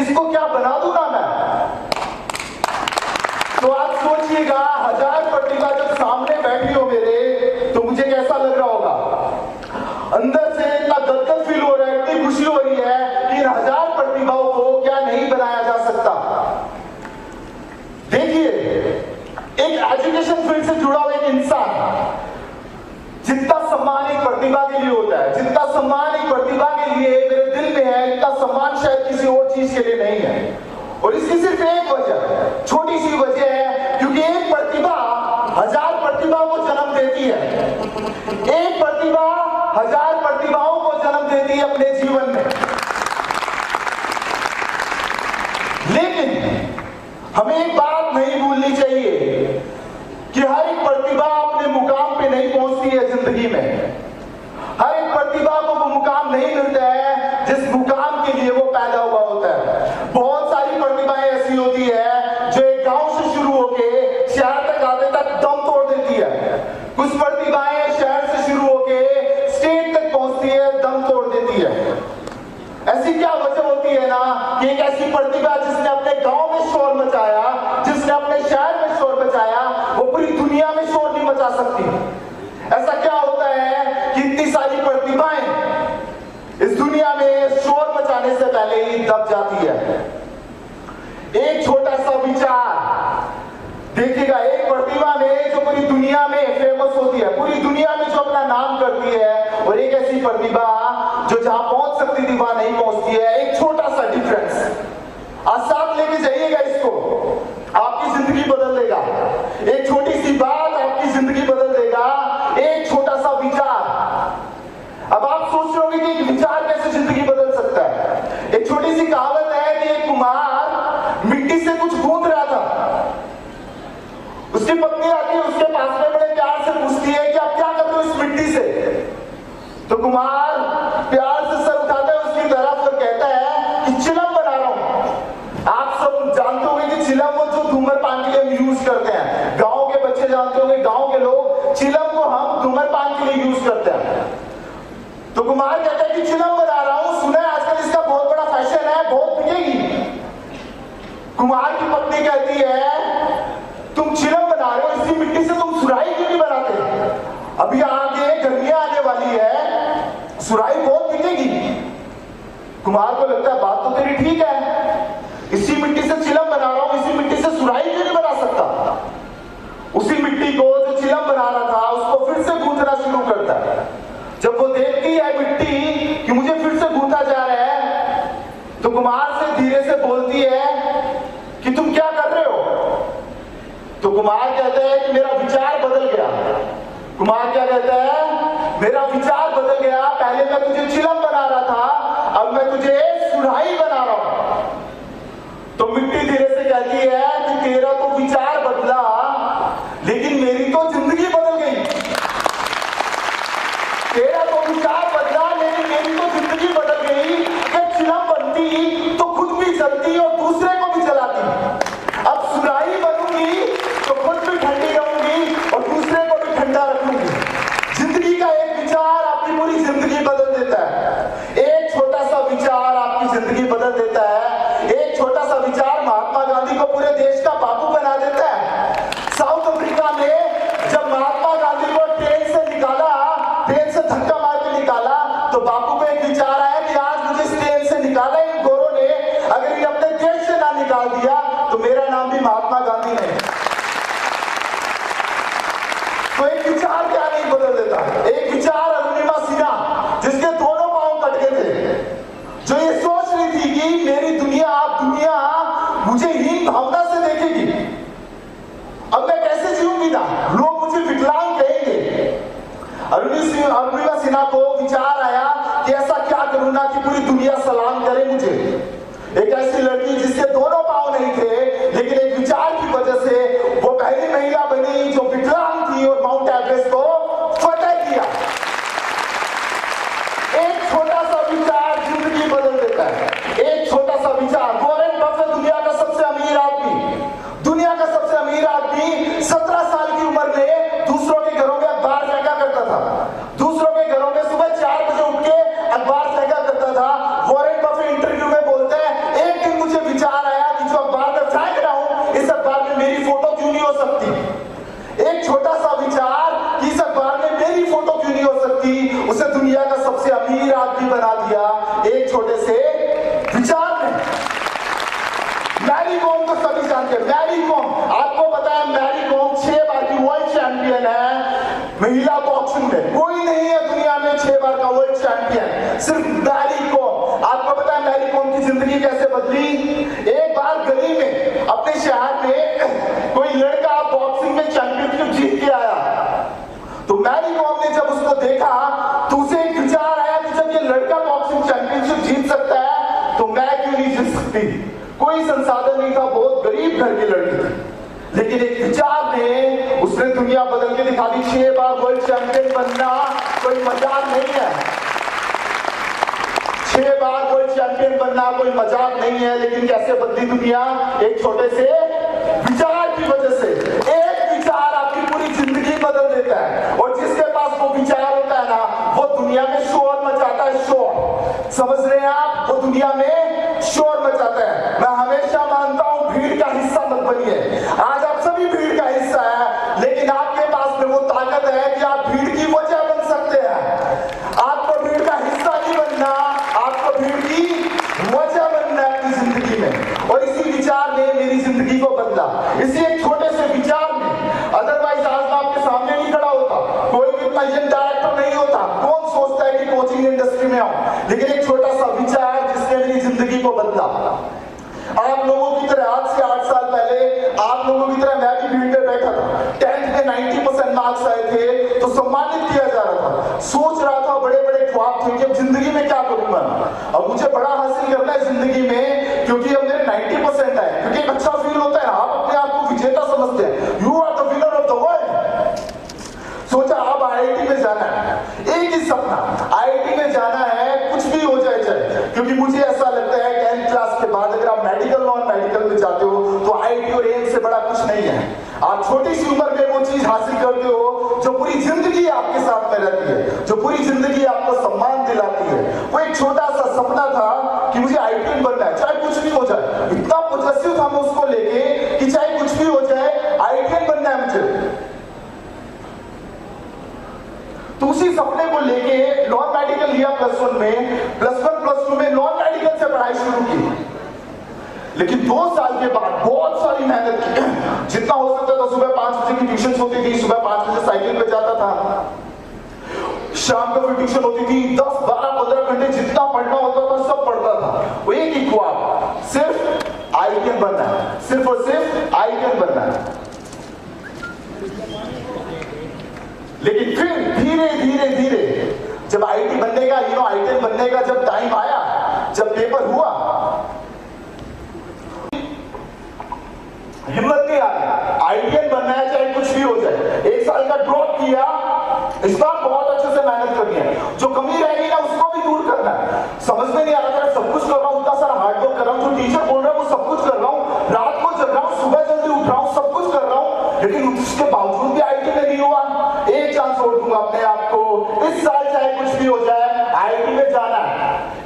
इसको क्या बना दूं ना मैं। तो आप सोचिएगा 1000 प्रतिभा जब सामने बैठी हो मेरे, तो मुझे कैसा लग रहा होगा। अंदर से इतना गदगद फील हो रहा है, इतनी खुशी हो रही है कि इन 1000 प्रतिभाओं को क्या नहीं बनाया जा सकता। देखिए, एक एजुकेशन फील्ड से जुड़ा हुआ एक इंसान, जितना सम्मान एक प्रतिभा के लिए होता है, जितना सम्मान एक प्रतिभा के लिए मेरे दिल में है, इतना सम्मान शायद किसी और चीज के लिए नहीं है। और इसकी सिर्फ एक वजह, छोटी सी वजह है, क्योंकि एक प्रतिभा 1000 प्रतिभा को जन्म देती है। एक प्रतिभा 1000 प्रतिभाओं को जन्म देती है अपने जीवन में। लेकिन हमें एक बात नहीं भूलनी चाहिए कि हर एक प्रतिभा अपने मुकाम पे नहीं पहुंचती है जिंदगी में। हर एक प्रतिभा को वो मुकाम नहीं मिलता है जिस मुकाम के लिए वो पैदा हुआ होता है। बहुत सारी प्रतिभाएं ऐसी होती है जो एक गांव से शुरू होके शहर तक आते तक दम तोड़ देती है। कुछ प्रतिभाएं शहर से शुरू होके स्टेट तक पहुंचती है, दम तोड़ देती है। ऐसी क्या वजह होती है ना कि एक ऐसी प्रतिभा जिसने अपने गांव में शोर मचाया, जिसने अपने शहर में शोर मचाया, वो पूरी दुनिया में शोर नहीं मचा सकती। ऐसा क्या होता है कि इतनी सारी प्रतिभाएं इस दुनिया में शोर मचाने से पहले ही दब जाती है। एक छोटा सा विचार देखिएगा, एक प्रतिभा में जो पूरी दुनिया में फेमस होती है, पूरी दुनिया में जो अपना नाम करती है, और एक ऐसी प्रतिभा जो जहां पहुंच सकती थी वहां नहीं पहुंचती है। एक छोटा सा डिफरेंस आज साथ लेके जाइएगा, इसको आपकी जिंदगी बदल देगा। एक छोटी सी बात आपकी जिंदगी बदल देगा, एक छोटा सा विचार। अब आप सोच रहे होंगे कि एक विचार कैसे जिंदगी बदल सकता है। एक छोटी सी कहावत है कि एक कुम्हार मिट्टी से कुछ गूंथ रहा था। उसकी पत्नी आती है उसके पास में, बड़े प्यार से पूछती है कि आप क्या करते हो इस मिट्टी से। तो कुम्हार प्यार से सर उठाता है उसकी तरफ और कहता है कि चिलम बना रहा हूं। आप सब जानते होंगे कि चिलम वो जो धूम्रपान के लिए हम यूज करते हैं, गांव के बच्चे जानते होंगे, गांव के लोग चिलम को हम धूम्रपान के लिए यूज करते हैं। तो कुम्हार कहता है कि चिलम बना रहा हूं, सुना है आजकल इसका बहुत बड़ा फैशन है, बहुत बिकेगी। कुम्हार की पत्नी कहती है तुम चिलम बना रहे हो, इसी मिट्टी से तुम सुराही क्यों नहीं बनाते। अभी आगे गर्मियां आने वाली है, सुराही बहुत बिकेगी। कुम्हार को लगता है बात तो तेरी ठीक है, इसी मिट्टी से चिलम बना रहा हूं, इसी मिट्टी से सुराही क्यों नहीं बना सकता। उसी मिट्टी को जो चिलम बना रहा था उसको फिर से गूंथना शुरू करता है। जब वो देखती है मिट्टी कि मुझे फिर से गूंथा जा रहा है, तो कुम्हार से धीरे से बोलती है कि तुम क्या कर रहे हो। तो कुम्हार कहता है कि मेरा विचार बदल गया। कुम्हार क्या कहता है, मेरा विचार बदल गया, पहले मैं तुझे चिलम बना रहा था, अब मैं तुझे सुराही बना रहा हूं। तो मिट्टी धीरे से कहती है कि तेरा तो विचार बदला, लेकिन मेरी तो जिंदगी बदल गई। तेरा तो विचार बदला, लेकिन मेरी तो जिंदगी बदल गई। अगर चिलम बनती तो खुद भी जलती और दूसरे को भी जलाती। अब सुराही बनूंगी तो खुद भी ठंडी रहूंगी और दूसरे को भी ठंडा रखूंगी। जिंदगी का एक विचार आपकी पूरी जिंदगी बदल देता है। एक छोटा सा विचार आपकी जिंदगी बदल देता है। एक छोटा सा विचार महात्मा गांधी को पूरे देश का बापू बना देता है। साउथ अफ्रीका में जब महात्मा गांधी को ट्रेन से निकाला, ट्रेन से धक्का मार के निकाला, तो बापू को एक विचार आया कि आज मुझे इस ट्रेन से निकाला इन गोरों ने, अगर ये अपने देश से ना निकाल दिया तो मेरा नाम भी महात्मा गांधी नहीं। तो एक विचार क्या नहीं बदल देता। एक विचार अरुणिमा सिन्हा, जिसके दोनों पांव कट गए थे, जो ये सोच रही थी कि मेरी दुनिया मुझे हीन भावना से देखेगी, अब मैं कैसे जीऊंगी ना, लोग मुझे विकलांग कहेंगे। अरुणिमा सिन्हा को विचार आया कि ऐसा क्या करूं ना कि पूरी दुनिया सलाम करे मुझे। एक ऐसी लड़की जिसके दोनों पांव नहीं थे, लेकिन एक विचार की वजह से वो पहली महिला बनी जो विकलांग थी और माउंट एवरेस्ट को फतेह किया। एक छोटा सा विचार जिंदगी बदल देता है। एक छोटा सा विचार। वॉरेन बफेट दुनिया का सबसे अमीर आदमी, दुनिया का सबसे अमीर आदमी 17 साल की उम्र में दूसरों के घरों में अखबार फेंका करता था। दूसरों के घरों में सुबह 4 बजे उठ के अखबार फेंका करता था। वॉरेन बफेट इंटरव्यू में बोलते हैं, एक दिन मुझे उसे दुनिया का सबसे अमीर आदमी बना दिया एक छोटे से विचार ने। मैरी कॉम को सभी जानते हैं। मैरी कॉम, आपको पता है मैरी कॉम 6 बार की वर्ल्ड चैंपियन है महिला बॉक्सिंग में। कोई नहीं है दुनिया में 6 बार का वर्ल्ड चैंपियन, सिर्फ मैरी कॉम। आपको पता है मैरी कॉम की जिंदगी कैसे बदली? एक बार गली में अपने शहर में कोई लड़का बॉक्सिंग में चैंपियनशिप जीत के आया, तो मैरी कॉम ने जब उसको देखा तो उसे एक विचार आया कि जब ये लड़का बॉक्सिंग चैंपियनशिप जीत सकता है तो मैं क्यों नहीं जीत सकती। कोई संसाधन नहीं था, बहुत गरीब घर की लड़की थी, लेकिन एक विचार ने उसने दुनिया बदल के दिखा दी। 6 बार वर्ल्ड चैंपियन बनना कोई मजाक नहीं है। 6 बार वर्ल्ड चैंपियन बनना कोई मजाक नहीं है, लेकिन कैसे बदली दुनिया? एक छोटे से विचार की वजह से। एक विचार आपकी पूरी जिंदगी बदल देता है, और जिसके पास वो विचार होता है ना, वो दुनिया में शोर मचाता है। शोर, समझ रहे हैं आप? वो दुनिया में शोर मचाता है। मैं हमेशा मानता हूं भीड़ का हिस्सा मत बनिए। आज आप सभी भीड़ का हिस्सा है, लेकिन आपके पास में वो ताकत है कि आप भीड़ की वजह बन सकते हैं। आपको भीड़ का हिस्सा नहीं बनना, आपको भीड़ की वजह बनना है अपनी जिंदगी में। और इसी विचार ने मेरी जिंदगी को बदला, इसी एक छोटे से विचार ने। अदरवाइज आज मैं आपके सामने नहीं खड़ा होता, कोई भी इतना यंग डायरेक्टर नहीं होता। कौन सोचता है कि कोचिंग इंडस्ट्री में आऊं? लेकिन एक छोटा सा विचार जिसने मेरी जिंदगी को बदला। आप लोगों की तरह आज से 8 साल पहले आप लोगों की तरह मैं भी भीड़ में बैठा था। 10th में 90% मार्क्स आए थे तो सम्मानित किया जा रहा था। सोच रहा था, बड़े बड़े ख्वाब थे कि अब जिंदगी में क्या करूंगा। अब मुझे बड़ा हासिल करना है जिंदगी में, क्योंकि अब मेरे 90% आए, क्योंकि एक अच्छा फील होता है। आप अपने आप को विजेता समझते हैं, you are the winner of the world. सोचा अब IIT में जाना है, एक ही सपना, IIT में जाना है, कुछ भी हो जाए चाहे। क्योंकि मुझे ऐसा लगता है 10th क्लास के बाद अगर आप मेडिकल नॉन मेडिकल में जाते हो तो IIT और एम्स से बड़ा कुछ नहीं है। आप छोटी सी उम्र में वो चीज हासिल करते हो जो पूरी जिंदगी आपके साथ में रहती है, जो पूरी जिंदगी आपको सम्मान दिलाती है। वो एक छोटा सा सपना था कि मुझे IIT बनना है, चाहे कुछ भी हो जाए। इतना पॉजिटिव था मैं उसको लेके कि चाहे कुछ भी हो जाए IIT बनना है मुझे। तो उसी सपने को लेके नॉन मेडिकल लिया +1 में, +1 +2 में नॉन मेडिकल से पढ़ाई शुरू की। लेकिन 2 साल के बाद बहुत सारी मेहनत की। जितना हो सकता था, सुबह 5 बजे की ट्यूशन होती थी, सुबह 5 बजे साइकिल पे जाता था, शाम को फिर ट्यूशन होती थी। 10, 12, 15 घंटे जितना पढ़ना होता था सब पढ़ता था। वो एक ही ख्वाब, सिर्फ IIT बनना है, सिर्फ और सिर्फ IIT बनना है। लेकिन फिर धीरे धीरे धीरे जब IIT बनने का IIT बनने का जब टाइम आया, जब पेपर हुआ, हिम्मत नहीं आ रही। IIT बनना है चाहे कुछ भी हो जाए। 1 साल का ड्रॉप किया, इस बार बहुत अच्छे से मेहनत करनी है, जो कमी रहेगी ना उसको भी दूर करना है। समझ में नहीं आ रहा था, सब कुछ कर रहा हूं, उतना सारा हार्डवर्क कर रहा हूं, जो टीचर बोल रहा है वो सब कुछ कर रहा हूं, रात को जग रहा हूं, सुबह जल्दी उठ रहा हूं, सब कुछ कर रहा हूं, लेकिन उसके बावजूद भी IIT में नहीं हुआ। एक चांस छोड़ दूंगा अपने आप को, इस साल चाहे कुछ भी हो जाए IIT में जाना है,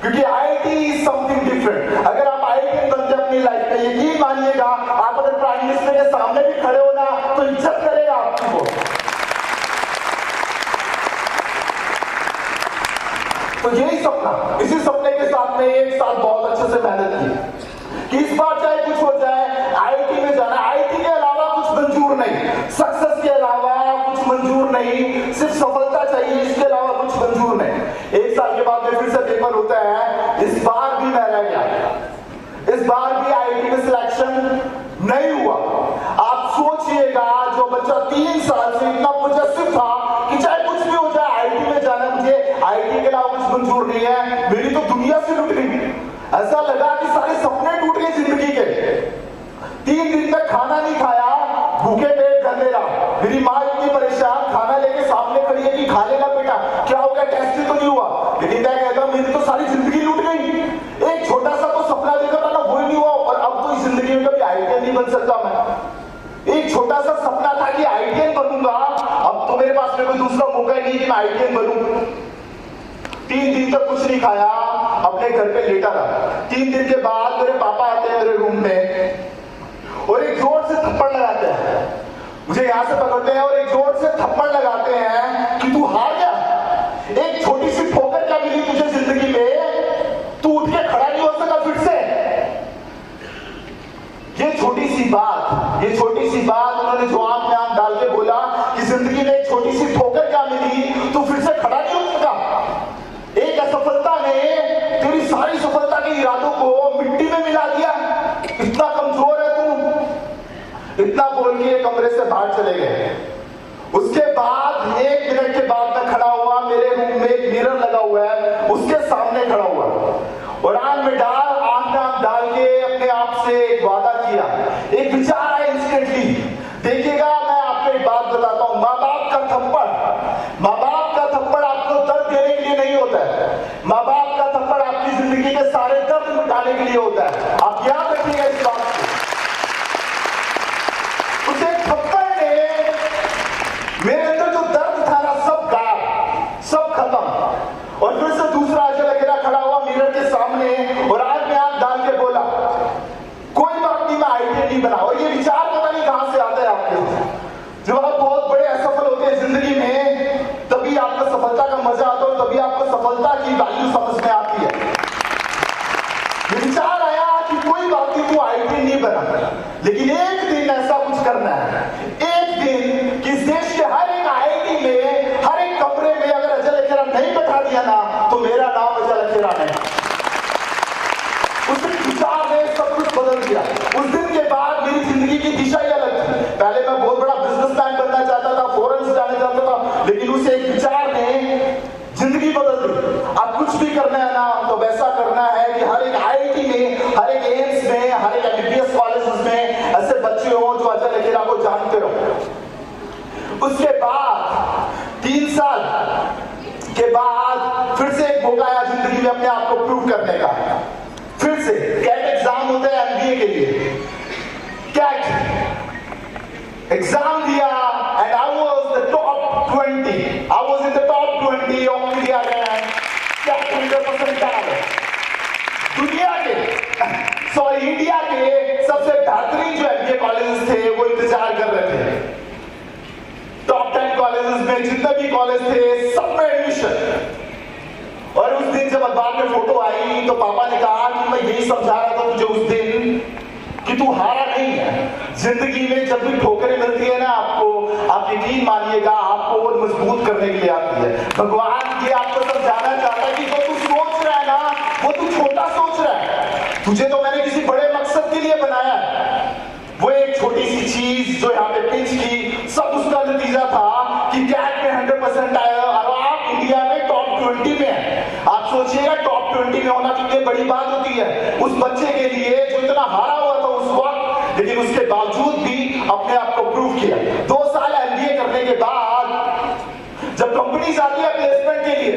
क्योंकि IIT इज समथिंग डिफरेंट। अगर आप IIT बन जाए अपनी लाइफ में, यकीन मानिएगा, आप अगर प्राइम मिनिस्टर के सामने भी खड़े हो ना तो इज्जत करेगा आपकी वो। तो यही सपना, इसी सपने के साथ में 1 साल बहुत अच्छे से मेहनत की कि इस बार चाहे कुछ हो जाए IIT में जाना। IIT के अलावा कुछ मंजूर नहीं, सक्सेस के अलावा कुछ मंजूर नहीं, सिर्फ सफलता चाहिए, इसके अलावा कुछ मंजूर नहीं। 1 साल के बाद में फिर से पेपर होता है। इस बार भी मैं रह गया, इस बार भी IIT में सिलेक्शन नहीं हुआ। आप सोचिएगा, जो बच्चा 3 साल से इतना पॉजिटिव था कि चाहे कुछ भी हो जाए IIT में जाना, मुझे IIT के अलावा कुछ मंजूर नहीं है, मेरी तो दुनिया से लुट गई। ऐसा लगा कि सारे सपने टूट गए जिंदगी के। 3 दिन तक खाना नहीं खाया, भूखे पेट घर में रहा। मेरी माँ इतनी परेशान, खाना लेके सामने खड़ी है कि खा लेना बेटा, क्या हो गया, टेस्ट ही तो नहीं हुआ। लेकिन मैं कहता मेरी तो सारी जिंदगी लूट गई। एक छोटा सा तो सपना देखा था ना, वो ही नहीं हुआ, और अब तो इस जिंदगी में कभी IIT नहीं बन सकता मैं। एक छोटा सा सपना था कि IIT बनूंगा, अब तो मेरे पास में कोई दूसरा मौका ही नहीं कि मैं IIT बनूं। 3 दिन तक कुछ नहीं खाया, अपने घर पे लेटा रहा। 3 दिन के बाद मेरे पापा आते हैं मेरे रूम में और एक जोर से थप्पड़ लगाते हैं, मुझे यहां से पकड़ते हैं और एक जोर से थप्पड़ लगाते हैं कि तू हार गया। एक छोटी इतना बोल के कमरे से बाहर चले गए। उसके बाद 1 मिनट के बाद मैं खड़ा हुआ, मेरे रूम में एक मिरर लगा हुआ है, उसके सामने खड़ा हुआ और आंख में डाल के अपने आप से एक वादा किया, एक विचार आया इंस्टेंटली। देखिएगा, मैं आपको एक बात बताता हूं, माँ बाप का थप्पड़ आपको दर्द देने के लिए नहीं होता है। माँ बाप का थप्पड़ आपकी जिंदगी के सारे दर्द मिटाने के लिए होता है। आप याद रखिएगा इस बात को। उसे थप्पड़ ने मेरे अंदर जो दर्द था ना, सब गायब, सब खत्म। और फिर से दूसरा अजय अकेला खड़ा हुआ मिरर के सामने और आंख में आंख डाल के बोला, कोई बात नहीं, मैं आईटीआई नहीं बना। और ये विचार पता नहीं कहां से आता है आपके। जब आप बहुत बड़े असफल होते हैं जिंदगी में, तभी आपको सफलता का मजा आता है और तभी आपको सफलता की वैल्यू समझ में आती है। ये विचार आया कि कोई बात नहीं, तू आईटीआई नहीं बना, लेकिन एक दिन ऐसा कुछ करना है, एक दिन कि इस देश के हर एक आईआईटी में, हर एक कमरे में अगर अजय लखेरा नहीं बैठा दिया ना, तो मेरा नाम अजय लखेरा नहीं। उस विचार ने सब कुछ बदल दिया। उस दिन के बाद मेरी जिंदगी की दिशा ही अलग थी। पहले मैं बहुत बड़ा बिजनेसमैन बनना चाहता था, फॉरेन जाना चाहता था, लेकिन उस एक विचार ने जिंदगी बदल दी। अब कुछ भी करना है ना, तो वैसा करना है कि हर एक आईआईटी में, हर एक एम्स में, हर एक एमबीबीएस कॉलेजेस में ऐसे बच्चे हो जो अजय लखेरा को जानते हो। उसके बाद 3 साल के बाद फिर से एक मौका आया जिंदगी में अपने आप को प्रूव करने का। फिर से कैट एग्जाम होता है एमबीए के लिए, कैट एग्जाम दिया and I was the top 20, I was in the top 20 of India rank, CAT 100% दुनिया के, सॉरी इंडिया के सबसे बेहतरीन जो एमबीए कॉलेजेस थे वो इंतजार कर रहे थे। टॉप 10 कॉलेजेस में जितने भी कॉलेज थे सब में एडमिशन। और उस दिन जब अखबार में फोटो आई तो पापा ने कहा कि मैं यही समझा रहा था तुझे उस दिन कि तू हारा नहीं है। जिंदगी में जब भी ठोकरें मिलती है ना आपको, आप यकीन मानिएगा आपको वो मजबूत करने के लिए आती है। भगवान ये आपको समझाना चाहता है कि जो तू सोच रहा है ना, वो तू छोटा सोच रहा है। तुझे तो मैंने किसी बड़े मकसद के लिए बनाया है। वो एक छोटी सी चीज जो यहाँ पे पिच की, सब उसका नतीजा था कि कैट में 100% आया और आप इंडिया में टॉप 20 में है। आप सोचिएगा टॉप 20 में होना कितनी बड़ी बात होती है उस बच्चे के लिए जो इतना हारा हुआ था उस वक्त, लेकिन उसके बावजूद भी अपने आप को प्रूव किया। 2 साल एमबीए करने के बाद जब कंपनीज आती है प्लेसमेंट के लिए,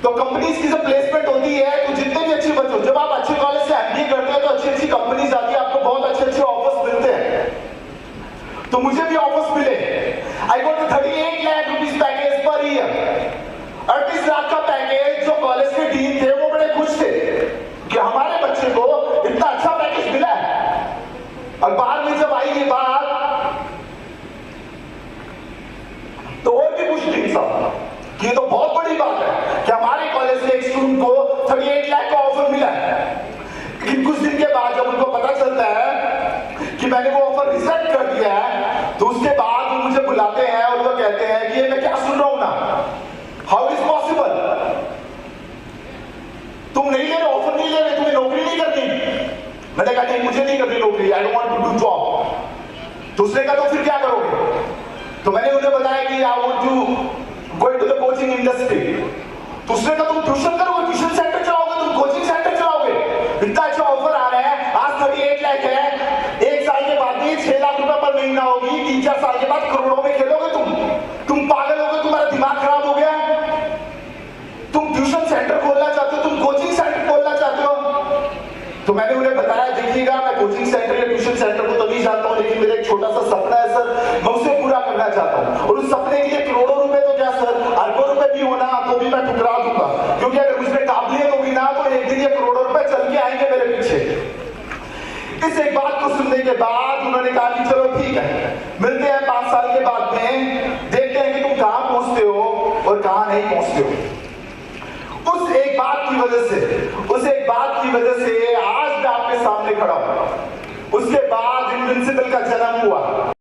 तो कंपनीज की जब प्लेसमेंट होती है तो जितने भी अच्छे बच्चे, जब आप अच्छे कॉलेज से एमबीए करते हैं तो अच्छी अच्छी कंपनीज आती है, आपको बहुत अच्छे अच्छे ऑफर्स मिलते हैं। तो मुझे भी ऑफर्स मिले। I got 38 lakh rupees package per year. 38 lakh का पैकेज। जो कॉलेज के डीन थे वो बड़े खुश थे कि हमारे बच्चे को इतना अच्छा पैकेज मिला है। और बाद में जब आई ये बात तो और भी खुश थी सब कि ये तो बहुत बड़ी बात है कि हमारे कॉलेज से एक स्टूडेंट को 38 लाख का ऑफर मिला है। लेकिन कुछ दिन के बाद जब उनको पता चलता है कि मैंने वो ऑफर रिजेक्ट कर दिया है, तो उसके बाद वो मुझे बुलाते हैं और वो कहते हैं कि ये मैं क्या सुन रहा हूं ना, हाउ इज पॉसिबल, तुम नहीं ले रहे, ऑफर नहीं ले रहे, तुम्हें नौकरी नहीं करनी। मैंने कहा नहीं, मुझे नहीं करनी नौकरी, I don't want to do job. तो उसने कहा तो फिर क्या करोगे? तो मैंने उन्हें बताया कि I want to go into the coaching industry. तो उसने कहा तुम ट्यूशन करोगे, ट्यूशन सेंटर चलाओगे, तुम कोचिंग सेंटर चलाओगे, इतना अच्छा ऑफर आ रहा है, आज 38 लाख है, 1 साल के बाद में 6 लाख रुपए पर महीना होगी, 3-4 साल के बाद करोड़ों में खेलोगे तुम पागल हो गए, तुम्हारा दिमाग खराब हो गया। तुम ट्यूशन सेंटर खोलना चाहते हो, तुम कोचिंग सेंटर खोलना चाहते हो। तो मैंने उन्हें बताया देखिएगा मैं कोचिंग सेंटर या ट्यूशन सेंटर को तभी जानता हूं, लेकिन मेरा एक छोटा सा सपना है सर, मैं उसे पूरा करना चाहता हूं। और उस सपने के लिए करोड़ों रुपए तो क्या सर, अरबों रुपए भी होना तो भी मैं ठुकरा दूंगा, क्योंकि अगर मुझमें काबिलियत होगी ना तो एक दिन ये करोड़ों रुपए चल के आएंगे मेरे पीछे। इस एक बात को सुनने के बाद उन्होंने कहा कि चलो ठीक है, मिलते हैं 5 साल के बाद में, देखते हैं कि तुम कहां पहुंचते हो और कहां नहीं पहुंचते हो। उस एक बात की वजह से आज मैं आपके सामने खड़ा हूं। उसके बाद इनविंसिबल का जन्म हुआ।